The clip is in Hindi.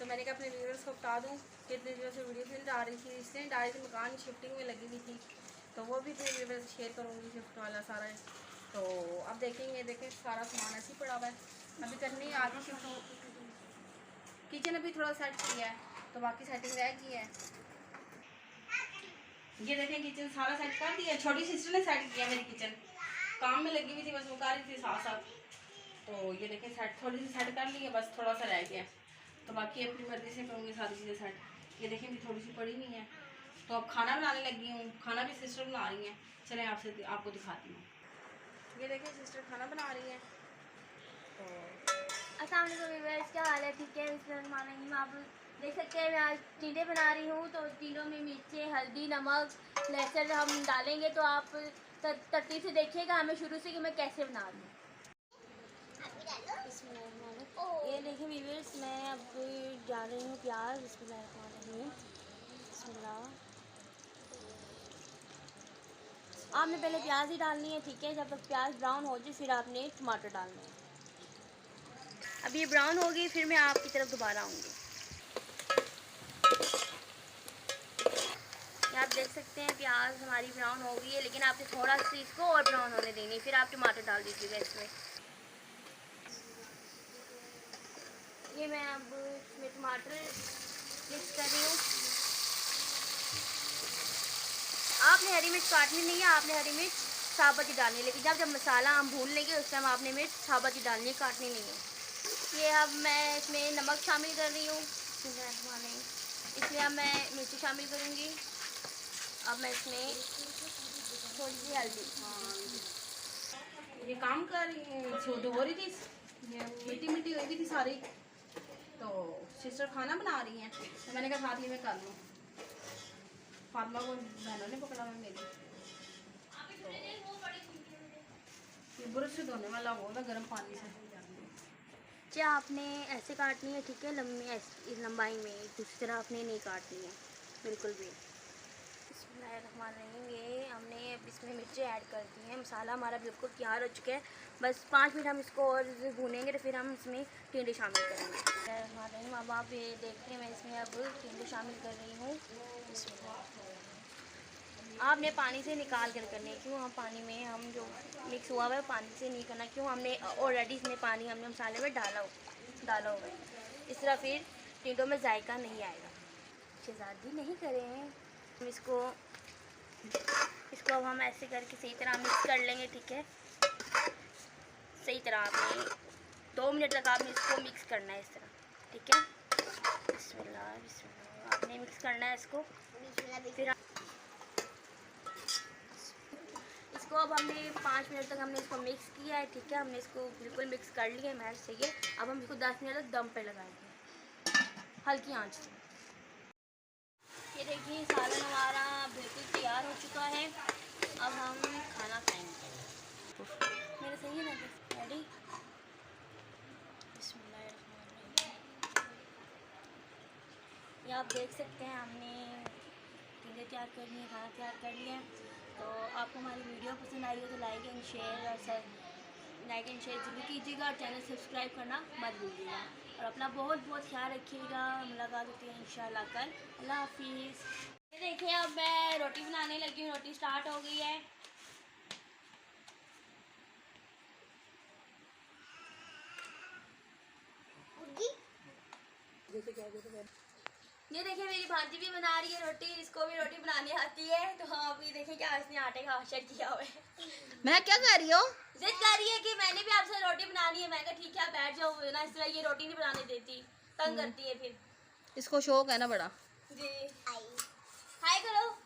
तो मैंने कहा अपने व्यूअर्स को बता दूँ कि इतने दिनों से वीडियो नहीं डाल रही थी, इसलिए डाल रही थी, मकान शिफ्टिंग में लगी हुई थी, तो वो भी अपने व्यूअर्स शेयर करूँगी शिफ्ट वाला सारा। तो अब देखेंगे, देखें सारा सामान ऐसे ही पड़ा हुआ है, अभी करनी है आधी शिफ्ट। किचन अभी थोड़ा सेट किया है, तो बाकी सेटिंग रह गई है। ये देखें किचन सारा सेट कर दिया, छोटी सिस्टर ने सेट किया मेरी किचन, काम में लगी हुई थी, बस वो कर रही थी साथ साथ। तो ये देखें सेट थोड़ी सी सेट कर ली है, बस थोड़ा सा रह गया, तो बाकी अपनी मर्जी से करूँगी सारी चीज़ें सेट। ये देखें भी थोड़ी सी पड़ी हुई है, तो अब खाना बनाने लगी हूँ, खाना भी सिस्टर बना रही हैं। चलें आपको दिखाती हूँ। ये देखें सिस्टर खाना बना रही हैं। तो अस्सलाम वालेकुम व्यूअर्स, क्या हाल है? ठीक है, मैं आप देख सकते हैं मैं आज टींडे बना रही हूँ। तो टींडों में मिर्ची, हल्दी, नमक, लहसुन हम डालेंगे, तो आप तरतीब से देखिएगा हमें शुरू से कि मैं कैसे बना रही हूँ। ये देखिए व्यूअर्स, मैं अब डाल रही हूँ प्याज। बिस्मिल्लाह, आपने पहले प्याज ही डालनी है, ठीक है। जब तक प्याज ब्राउन हो जाए फिर आपने टमाटर डालने हैं। अब ये ब्राउन हो गई, फिर मैं आपकी तरफ दोबारा आऊँगी। आप देख सकते हैं प्याज हमारी ब्राउन हो गई है, लेकिन आपने थोड़ा सा इसको और ब्राउन होने देनी, फिर आप टमाटर डाल दीजिएगा इसमें। ये मैं अब इसमें टमाटर मिक्स कर रही हूँ। आपने हरी मिर्च काटनी नहीं है, आपने हरी मिर्च साबुत ही डालनी है, लेकिन जब मसाला हम भून लेंगे उस टाइम आपने मिर्च साबुत ही डालनी है, काटनी नहीं है। ये अब मैं इसमें नमक शामिल कर रही हूँ, इसमें अब मैं मिर्ची शामिल करूँगी। अब मैं इसमें थोड़ी सी हल्दी, ये काम कर रही हो रही थी, ये मिट्टी मिट्टी हुई भी थी सारी, तो सिस्टर खाना बना रही हैं, तो मैंने कहा साथ ही मैं कर लूँ। फातिमा को बहनों ने पकड़ा मैं मेरी, तो ये ब्रश से धोने वाला होगा गर्म पानी से। जी आपने ऐसे काटनी है, ठीक है, लंबी इस लंबाई में, दूसरी तरह आपने नहीं काटनी है बिल्कुल भी। ये हमने अब इसमें मिर्ची ऐड कर दी है, मसाला हमारा बिल्कुल तैयार हो चुका है। बस 5 मिनट हम इसको और भूनेंगे, तो फिर हम इसमें टिंडे शामिल करेंगे। अब आप ये देखते हैं मैं इसमें अब टिंडे शामिल कर रही हूँ। आपने पानी से निकाल कर करने, क्यों हम पानी में हम जो मिक्स हुआ हुआ है पानी से नहीं करना, क्यों हमने ऑलरेडी इसमें पानी हमने मसाले में डाला हुआ है। इस तरह फिर टिंडों में जायका नहीं आएगा। शहजादी नहीं करें हम इसको अब हम ऐसे करके सही तरह मिक्स कर लेंगे, ठीक है। सही तरह आपने 2 मिनट तक आपने इसको मिक्स करना है इस तरह, ठीक है। बिस्मिल्लाह आपने मिक्स करना है इसको। फिर इसको अब हमने 5 मिनट तक हमने इसको मिक्स किया है, ठीक है। हमने इसको बिल्कुल मिक्स कर लिया है, मैश चाहिए। अब हम इसको 10 मिनट तक दम पे लगाएंगे हल्की आंच से। ये देखिए सालन हमारा बिल्कुल तैयार हो चुका है, अब हम खाना खाएंगे। मेरा सही है ना, रेडी? ये आप देख सकते हैं हमने टिंडे तैयार कर लिए, खाना तैयार कर लिया। तो आपको हमारी वीडियो पसंद आई हो तो लाइक एंड शेयर ज़रूर कीजिएगा, और चैनल सब्सक्राइब करना मत भूलिएगा, और अपना बहुत बहुत ख्याल रखिएगा। मुलाकात होती है इंशाल्लाह कल। अल्लाह हाफिज़। ये देखिए अब मैं रोटी बनाने लगी हूँ, रोटी स्टार्ट हो गई है। ये देखिए मेरी भांजी भी बना रही है रोटी, इसको भी रोटी बनानी आती है। तो हाँ अभी देखिए क्या इसने आटे का आशा किया हुआ है। मैं क्या कर रही हूँ, जिद कर रही है कि मैंने भी आपसे रोटी बनानी है। मैं कहा ठीक है बैठ जाओ ना, इस तरह ये रोटी नहीं बनाने देती, तंग करती है फिर। इसको शौक है ना बड़ा। जी हाय करो।